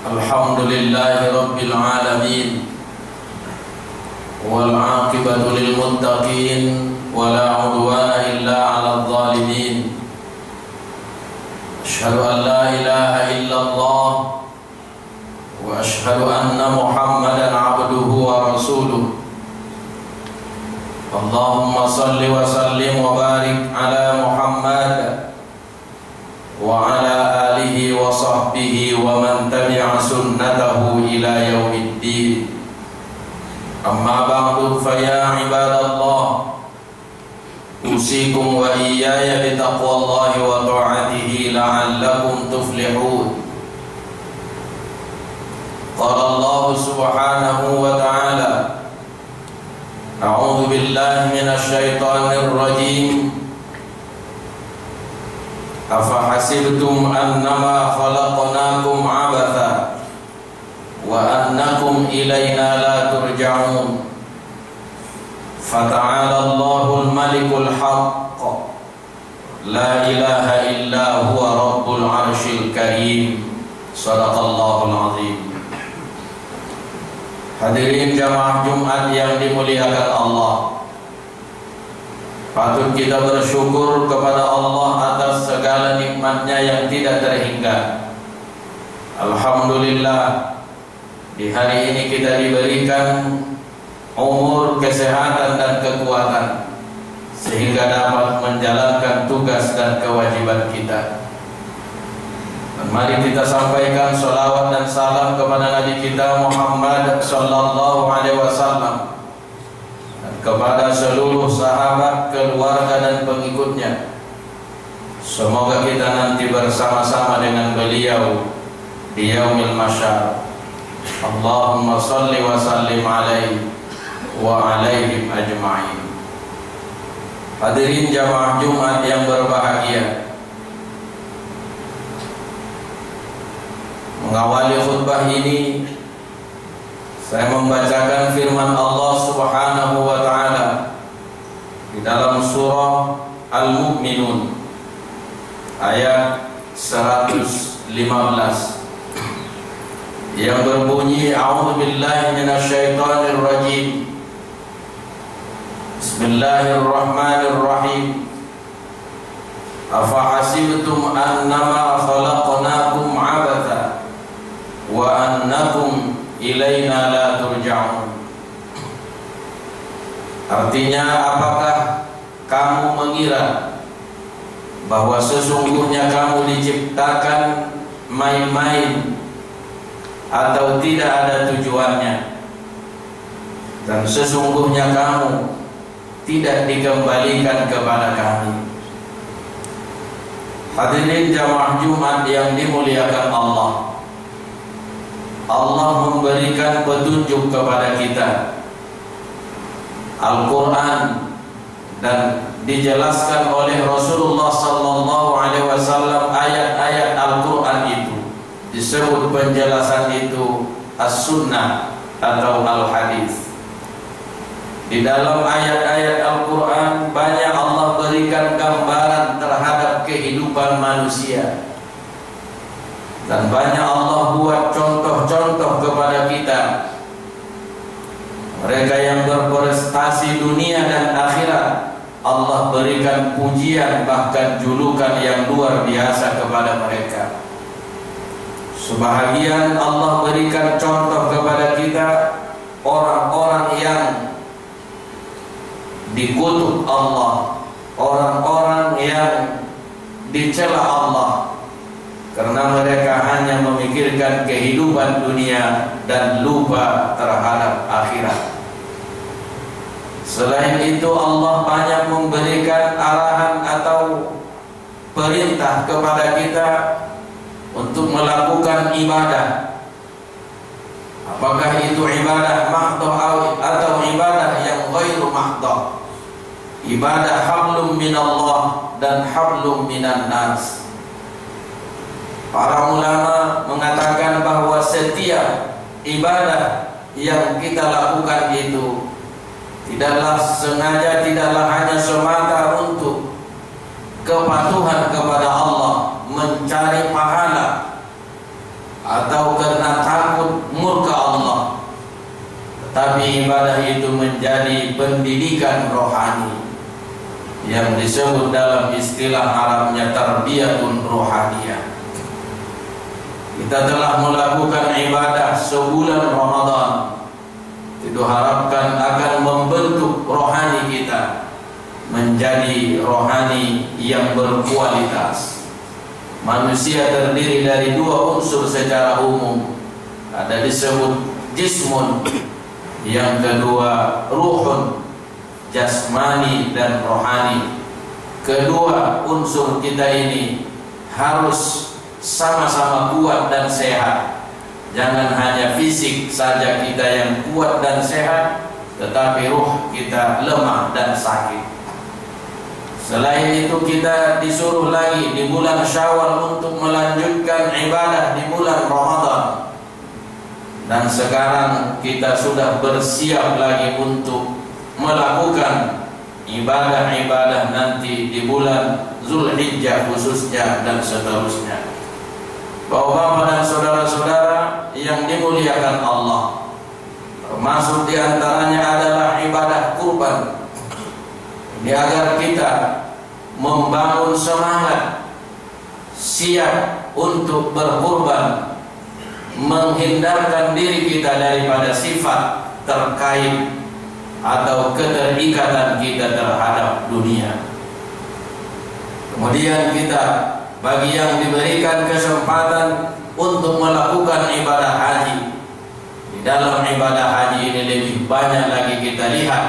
Alhamdulillahi Rabbil Alamin, wal aqibatu lil muttaqin, wala udwana illa 'alal zalimin. Asyhadu an la ilaha illallah wa asyhadu anna Muhammadan 'abduhu wa rasuluh. Allahumma salli wa sallim wa barik ala Muhammad wa ala alihi wa sahbihi wa man tabi'a sunnatahu ila yaumiddin. Amma ba'du, fa ya ibadallah, usikum wa iyaya bi taqwallahi wa ta'atihi la'allakum tuflihun. Qala Allah subhanahu wa ta'ala: A'udzu billahi minasy syaithanir rajim. Afahasibtum annama khalaqnakum 'abatha wa annakum ilaina la turja'un. Fata'ala Allahul Malikul Haqq, la ilaha illa huwa Rabbul 'Arsyil Karim. Shadaqallahul 'azim. Hadirin jamaah Jumat yang dimuliakan Allah, patut kita bersyukur kepada Allah atas segala nikmatnya yang tidak terhingga. Alhamdulillah, di hari ini kita diberikan umur, kesehatan dan kekuatan sehingga dapat menjalankan tugas dan kewajiban kita. Dan mari kita sampaikan salawat dan salam kepada Nabi kita Muhammad sallallahu alaihi wasallam, kepada seluruh sahabat, keluarga dan pengikutnya. Semoga kita nanti bersama-sama dengan beliau di yaumil mahsyar. Allahumma salli wa sallim alaihi wa alaihim ajma'in. Hadirin jamaah Jumat yang berbahagia, mengawali khutbah ini saya membacakan firman Allah Subhanahu wa ta'ala di dalam surah Al-Mu'minun ayat 115 yang berbunyi: A'udzu billahi minasy syaithanir rajim. Bismillahirrahmanirrahim. Afahasibtum annama khalaqnakum 'abatha wa annakum ilaina la turja'un. Artinya, apakah kamu mengira bahwa sesungguhnya kamu diciptakan main-main atau tidak ada tujuannya, dan sesungguhnya kamu tidak dikembalikan kepada kami. Hadirin jamaah Jumat yang dimuliakan Allah, Allah memberikan petunjuk kepada kita, Al-Quran, dan dijelaskan oleh Rasulullah sallallahu alaihi wasallam ayat-ayat Al-Quran itu. Disebut penjelasan itu As-Sunnah atau Al-Hadis. Di dalam ayat-ayat Al-Quran banyak Allah berikan gambaran terhadap kehidupan manusia, dan banyak Allah buat contoh-contoh kepada kita. Mereka yang berprestasi dunia dan akhirat, Allah berikan pujian bahkan julukan yang luar biasa kepada mereka. Sebahagian Allah berikan contoh kepada kita orang-orang yang dikutuk Allah, orang-orang yang dicela Allah, karena mereka hanya memikirkan kehidupan dunia dan lupa terhadap akhirat. Selain itu, Allah banyak memberikan arahan atau perintah kepada kita untuk melakukan ibadah. Apakah itu ibadah mahdhah atau ibadah yang ghairu mahdhah? Ibadah hablum minallah dan hablum minan nas. Para ulama mengatakan bahwa setiap ibadah yang kita lakukan itu tidaklah sengaja, tidaklah hanya semata untuk kepatuhan kepada Allah, mencari ibadah itu menjadi pendidikan rohani yang disebut dalam istilah Arabnya tarbiyatun rohaniyah. Kita telah melakukan ibadah sebulan Ramadan, itu harapkan akan membentuk rohani kita menjadi rohani yang berkualitas. Manusia terdiri dari dua unsur secara umum, ada disebut jismun, yang kedua ruhun, jasmani dan rohani. Kedua unsur kita ini harus sama-sama kuat dan sehat. Jangan hanya fisik saja kita yang kuat dan sehat, tetapi ruh kita lemah dan sakit. Selain itu kita disuruh lagi di bulan Syawal untuk melanjutkan ibadah di bulan Ramadan. Dan sekarang kita sudah bersiap lagi untuk melakukan ibadah-ibadah nanti di bulan Zulhijjah khususnya dan seterusnya. Bapak-bapak dan saudara-saudara yang dimuliakan Allah, termasuk diantaranya adalah ibadah kurban. Ini agar kita membangun semangat siap untuk berkurban, menghindarkan diri kita daripada sifat terkait atau keterikatan kita terhadap dunia. Kemudian kita, bagi yang diberikan kesempatan untuk melakukan ibadah haji, di dalam ibadah haji ini lebih banyak lagi kita lihat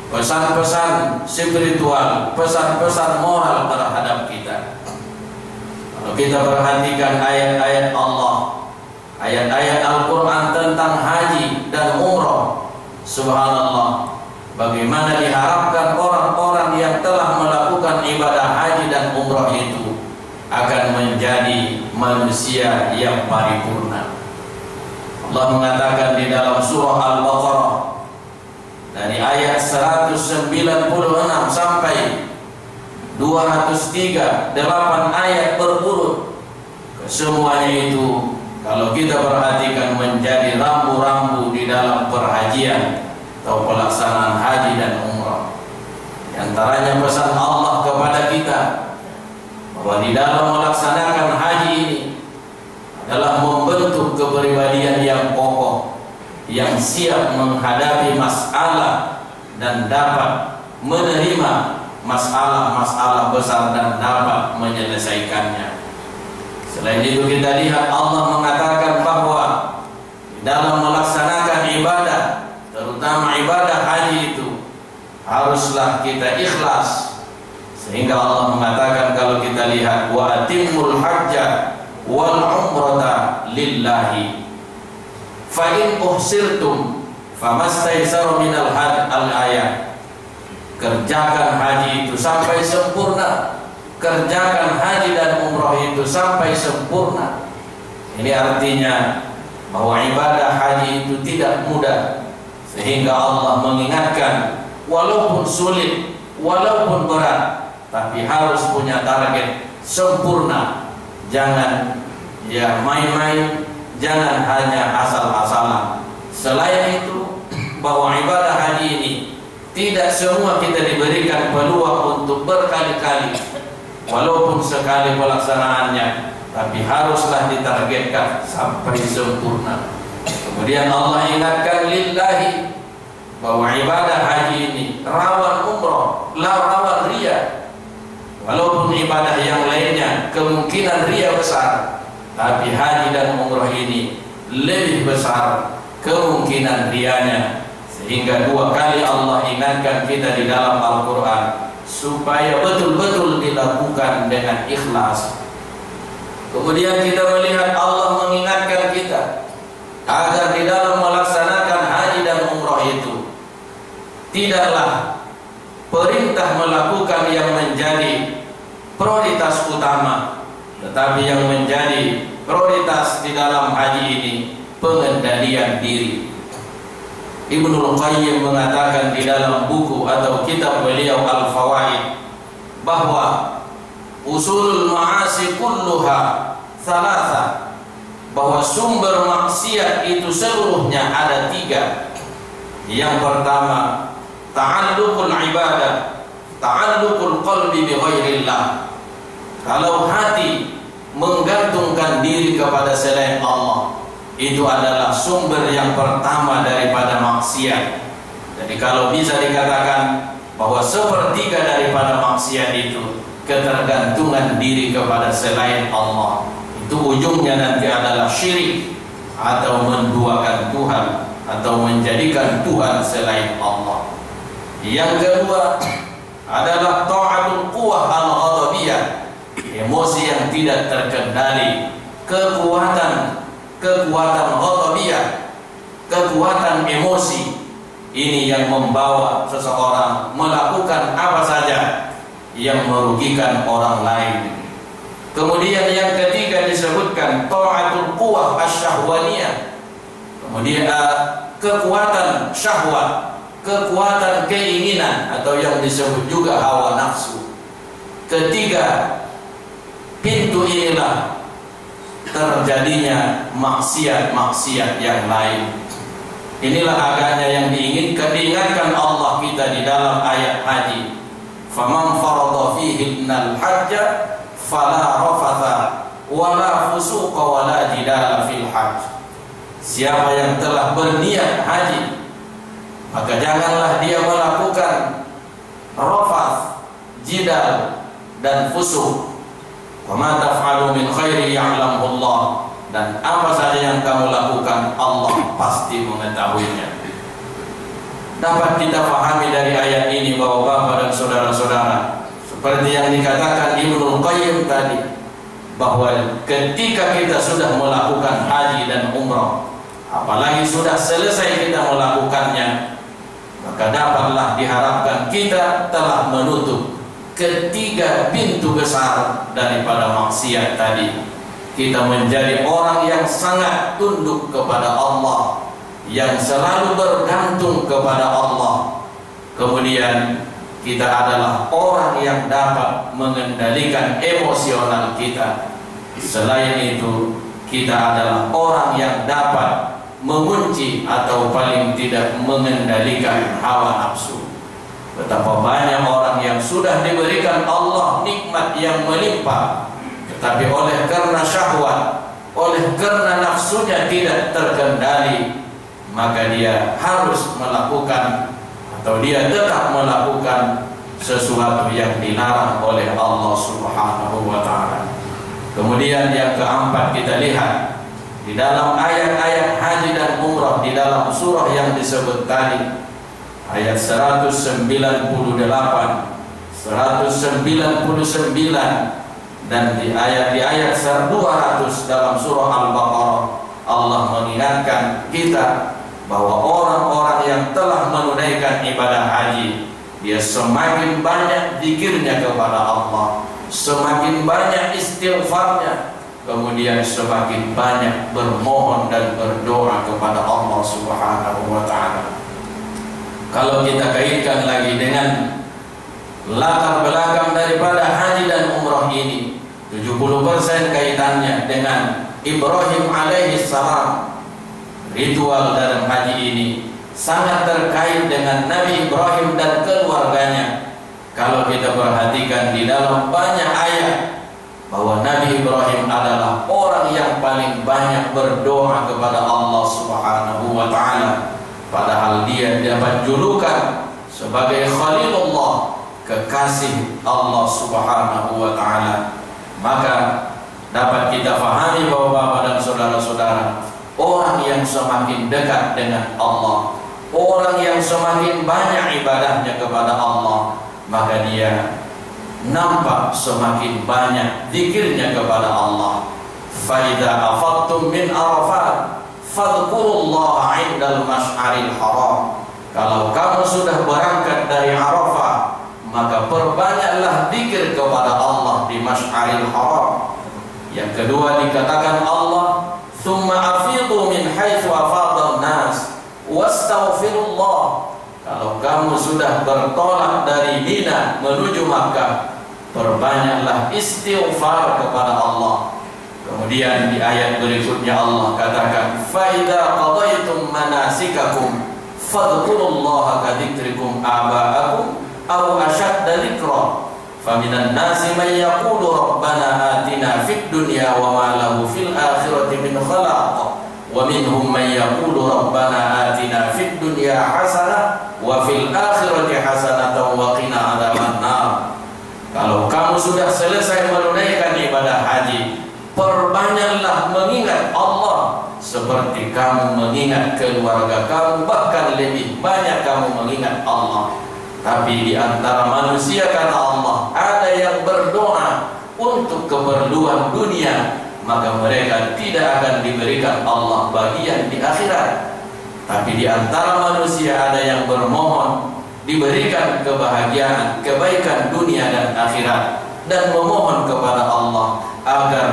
pesan-pesan spiritual, pesan-pesan moral terhadap kita. Kalau kita perhatikan ayat-ayat Allah, ayat-ayat Al-Quran tentang haji dan umrah, subhanallah, bagaimana diharapkan orang-orang yang telah melakukan ibadah haji dan umrah itu akan menjadi manusia yang paripurna. Allah mengatakan di dalam surah Al-Baqarah dari ayat 196 sampai 203, 8 ayat berurut. Semuanya itu kalau kita perhatikan menjadi rambu-rambu di dalam perhajian atau pelaksanaan haji dan umrah. Di antaranya pesan Allah kepada kita bahwa di dalam melaksanakan haji ini adalah membentuk kepribadian yang kokoh, yang siap menghadapi masalah dan dapat menerima masalah-masalah besar dan dapat menyelesaikannya. Selain itu kita lihat Allah mengatakan bahwa dalam melaksanakan ibadah, terutama ibadah haji itu, haruslah kita ikhlas. Sehingga Allah mengatakan kalau kita lihat wa atimul hajja wal umrata lillahi fa in uhsirtum famastaysara minal hajj al-ayat. Kerjakan haji itu sampai sempurna, kerjakan haji dan umrah itu sampai sempurna. Ini artinya bahwa ibadah haji itu tidak mudah, sehingga Allah mengingatkan walaupun sulit, walaupun berat, tapi harus punya target sempurna. Jangan ya main-main, jangan hanya asal-asalan. Selain itu, bahwa ibadah haji ini tidak semua kita diberikan peluang untuk berkali-kali, walaupun sekali pelaksanaannya, tapi haruslah ditargetkan sampai sempurna. Kemudian Allah ingatkan lillahi, bahwa ibadah haji ini rawan umrah, rawan riya. Walaupun ibadah yang lainnya kemungkinan riya besar, tapi haji dan umrah ini lebih besar kemungkinan riyanya. Sehingga dua kali Allah ingatkan kita di dalam Al-Quran supaya betul-betul dilakukan dengan ikhlas. Kemudian kita melihat Allah mengingatkan kita agar di dalam melaksanakan haji dan umrah itu tidaklah perintah melakukan yang menjadi prioritas utama, tetapi yang menjadi prioritas di dalam haji ini pengendalian diri. Ibnul Qayyim mengatakan di dalam buku atau kitab beliau Al-Fawaid bahwa usulul ma'asi kulluha thalatha, bahwa sumber maksiat itu seluruhnya ada 3. Yang pertama, ta'alluqul ibadah, ta'alluqul qalbi bi ghairillah. Kalau hati menggantungkan diri kepada selain Allah, itu adalah sumber yang pertama daripada maksiat. Jadi kalau bisa dikatakan bahwa sepertiga daripada maksiat itu ketergantungan diri kepada selain Allah, itu ujungnya nanti adalah syirik atau menduakan Tuhan atau menjadikan Tuhan selain Allah. Yang kedua adalah ta'atul quwwah al-ghadabiyah, emosi yang tidak terkendali, kekuatan ghadabiyah, kekuatan emosi. Ini yang membawa seseorang melakukan apa saja yang merugikan orang lain. Kemudian yang ketiga disebutkan ta'atul quwwah asyahwaniyah. Kemudian kekuatan syahwat, kekuatan keinginan atau yang disebut juga hawa nafsu. Ketiga pintu inilah terjadinya maksiat-maksiat yang lain. Inilah agaknya yang diingatkan Allah kita di dalam ayat haji. Faman farada fihi al-hajja fala rafatha wala fusuqa wala jidala fil hajj. Siapa yang telah berniat haji, maka janganlah dia melakukan rafath, jidal dan fusuq. Wa ma taf'alu min khairi ya'lamuhu Allah. Dan apa saja yang kamu lakukan, Allah pasti mengetahuinya. Dapat kita pahami dari ayat ini bahwa Bapak dan saudara-saudara, seperti yang dikatakan Ibnu Qayyim tadi, bahwa ketika kita sudah melakukan haji dan umrah, apalagi sudah selesai kita melakukannya, maka dapatlah diharapkan kita telah menutup ketiga pintu besar daripada maksiat tadi. Kita menjadi orang yang sangat tunduk kepada Allah, yang selalu bergantung kepada Allah. Kemudian kita adalah orang yang dapat mengendalikan emosional kita. Selain itu, kita adalah orang yang dapat mengunci atau paling tidak mengendalikan hawa nafsu. Betapa banyak orang yang sudah diberikan Allah nikmat yang melimpah, tetapi oleh karena syahwat, oleh karena nafsunya tidak terkendali, maka dia harus melakukan atau dia tetap melakukan sesuatu yang dilarang oleh Allah Subhanahu wa ta'ala. Kemudian yang keempat kita lihat di dalam ayat-ayat haji dan umrah di dalam surah yang disebut tadi, ayat 198, 199 dan di ayat 200 dalam surah Al-Baqarah, Allah mengingatkan kita bahwa orang-orang yang telah menunaikan ibadah haji, dia semakin banyak zikirnya kepada Allah, semakin banyak istighfarnya, kemudian semakin banyak bermohon dan berdoa kepada Allah Subhanahu wa ta'ala. Kalau kita kaitkan lagi dengan latar belakang daripada haji dan umrah ini, 70% kaitannya dengan Ibrahim alaihi salam. Ritual dalam haji ini sangat terkait dengan Nabi Ibrahim dan keluarganya. Kalau kita perhatikan di dalam banyak ayat bahwa Nabi Ibrahim adalah orang yang paling banyak berdoa kepada Allah Subhanahu wa ta'ala, padahal dia dapat julukan sebagai Khalilullah, kekasih Allah Subhanahu wa ta'ala. Maka dapat kita pahami bahwa Bapak dan saudara-saudara, orang yang semakin dekat dengan Allah, orang yang semakin banyak ibadahnya kepada Allah, maka dia nampak semakin banyak zikirnya kepada Allah. Fa idza afadtum min Arafat fadhkurullaha 'indal masy'aril haram. Kalau kamu sudah berangkat dari Arafah, maka perbanyaklah zikir kepada Allah di Masy'aril Haram. Yang kedua dikatakan Allah, "Tsumma afidu min haitsu afadhan nas wastaghfirullah." Kalau kamu sudah bertolak dari Mina menuju Makkah, perbanyaklah istighfar kepada Allah. Kemudian di ayat berikutnya Allah katakan, "Fa idza qadaytum manasikakum fadhkurullaha kadzikrikum aba'akum aw ashadda dzikra. Faminan nasi man yaqulu rabbana atina fid dunya wa ma lahu fil akhirati min khalaq. Wa minhum man yaqulu rabbana atina fid dunya hasanah wa fil akhirati hasanatan wa qina adzabannar. Kalau kamu sudah selesai menunaikan ibadah haji, perbanyaklah mengingat Allah seperti kamu mengingat keluarga kamu, bahkan lebih banyak kamu mengingat Allah. Tapi di antara manusia, kata Allah, ada yang berdoa untuk keperluan dunia, maka mereka tidak akan diberikan Allah bagian di akhirat. Tapi di antara manusia ada yang bermohon diberikan kebahagiaan, kebaikan dunia dan akhirat, dan memohon kepada Allah agar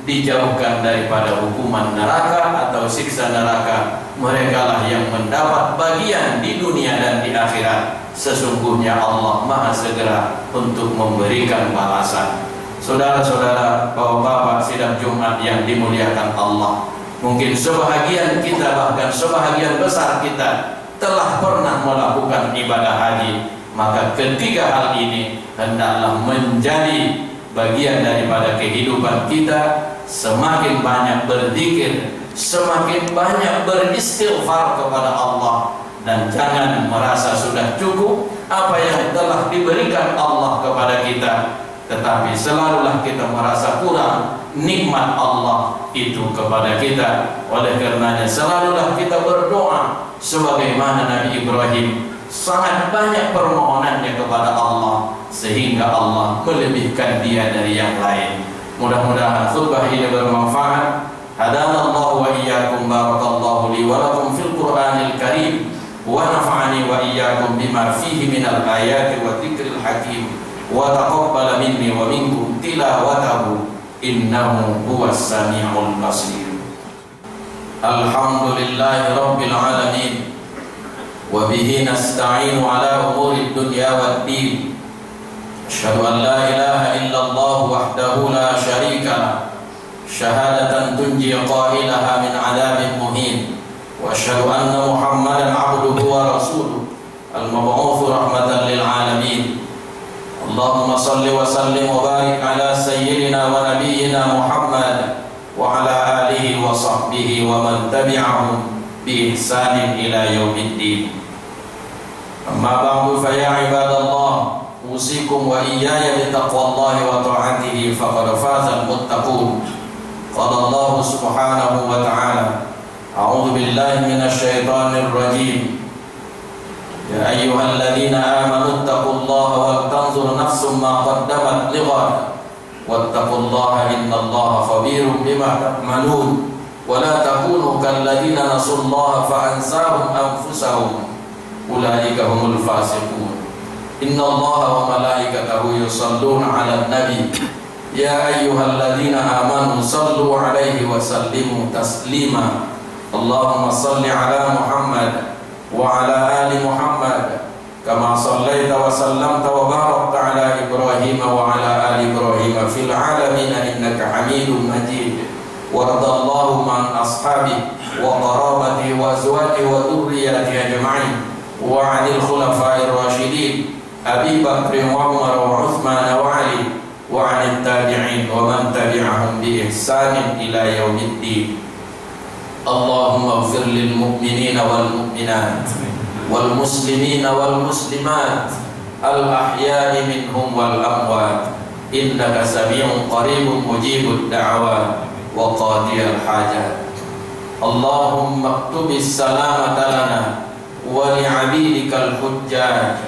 dijauhkan daripada hukuman neraka atau siksa neraka. Mereka lah yang mendapat bagian di dunia dan di akhirat. Sesungguhnya Allah maha segera untuk memberikan balasan. Saudara-saudara, bapak-bapak sidang Jumat yang dimuliakan Allah, mungkin sebahagian kita, bahkan sebahagian besar kita telah pernah melakukan ibadah haji. Maka ketiga hal ini hendaklah menjadi bagian daripada kehidupan kita. Semakin banyak berzikir, semakin banyak beristighfar kepada Allah, dan jangan merasa sudah cukup apa yang telah diberikan Allah kepada kita, tetapi selalulah kita merasa kurang nikmat Allah itu kepada kita. Oleh karenanya selalulah kita berdoa sebagaimana Nabi Ibrahim sangat banyak permohonannya kepada Allah, sehingga Allah melebihkan dia dari yang lain. Mudah-mudahan khutbah ini bermanfaat. Hadanallahu wa iyyakum, barakallahu li wa lakum fil Qur'anil Karim, wa nafa'ani wa iyyakum bima fihi minal ayati wa dzikril hakim, wa taqabbala minni wa minkum tilawatahu innahu huwas samiul basir. Alhamdulillahi rabbil alamin, wa bihi nasta'inu ala umuri dunya waddin. Asyhadu an la ilaha illallah wahdahu la syarika lah, syahadatan tunji qailaha min adzabin muhin. Wa asyhadu anna Muhammadan abduhu wa rasuluh al-mab'uts rahmatan lil alamin. Allahumma salli wa sallim wa barik ala sayyidina wa nabiyyina Muhammad wa ala alihi wa sahbihi wa man tabi'ahum bi ihsanin ila yaumiddin. Amma ba'du, fa ya ibadallah, usikum wa iyaya bi taqwallahi wa ta'atihi faqad fazal muttaqun. Qala Allah subhanahu wa ta'ala, a'udzu billahi minasy syaithanir rajim. Ya ayyuhalladzina amanu taqullaha wal tanzur nafsum ma qaddamat lighad wattaqullaha innallaha khabirum bima ta'malun wa la takunu kalladzina nasullaha fa ansahum anfusahum ulaika humul fasiqun. Innallaha wa malaikatahu yusalluna 'alan nabi ya ayyuhalladzina amanu sallu 'alaihi wa sallimu taslima. Allahumma salli 'ala Muhammad wa 'ala ali Muhammad kama sallaita wa sallamta wa barakta 'ala Ibrahim wa 'ala ali Ibrahim fil 'alamin innaka Hamidum Majid. Waradallahu man ashabi wa qarabati wa azwaji wa dhurriyyati ajma'in wa 'anil khulafa'ir rasyidin Abi Bakr wa Umar wa Uthman wa Ali wa 'anil tabi'in wa man tabi'ahum bi ihsanin ila yaumiddin. Allahumma ighfir lil mu'minina wal mu'minat wal muslimina wal muslimat al ahya'i minhum wal amwat innaka sami'un qaribun mujibud da'awat wa qadiyal hajat. Allahumma aktubis salamata lana wa li'abidikal hujjaj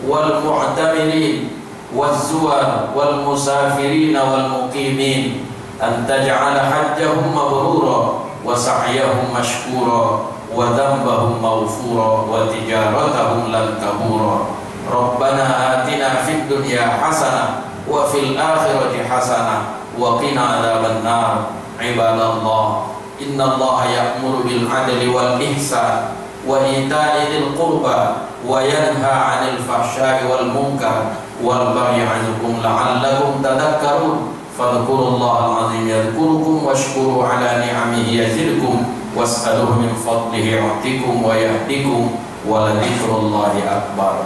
wal mu'tamirin waz zuwar wal musafirin wal muqimin an taj'ala hajjahum mabrura wa sa'yahum mashkura wa dhanbahum maghfura wa tijaratahum lan tabura. Rabbana atina fid dunya hasanah wa fil akhirati hasanah wa qina adzabannar. Ibadallah, innallaha ya'muru bil 'adli wal ihsan wa ita'i dzil qurba wa yanha 'anil fahsya'i wal munkar wal baghi 'ya'idukum la'allakum tadhakkarun. Fadhkurullahal 'azim yadhkurukum washkuru 'ala ni'amihi yazidkum was'aluhu min fadlihi yu'tikum wa yahdikum wa la dzikrullahi akbar.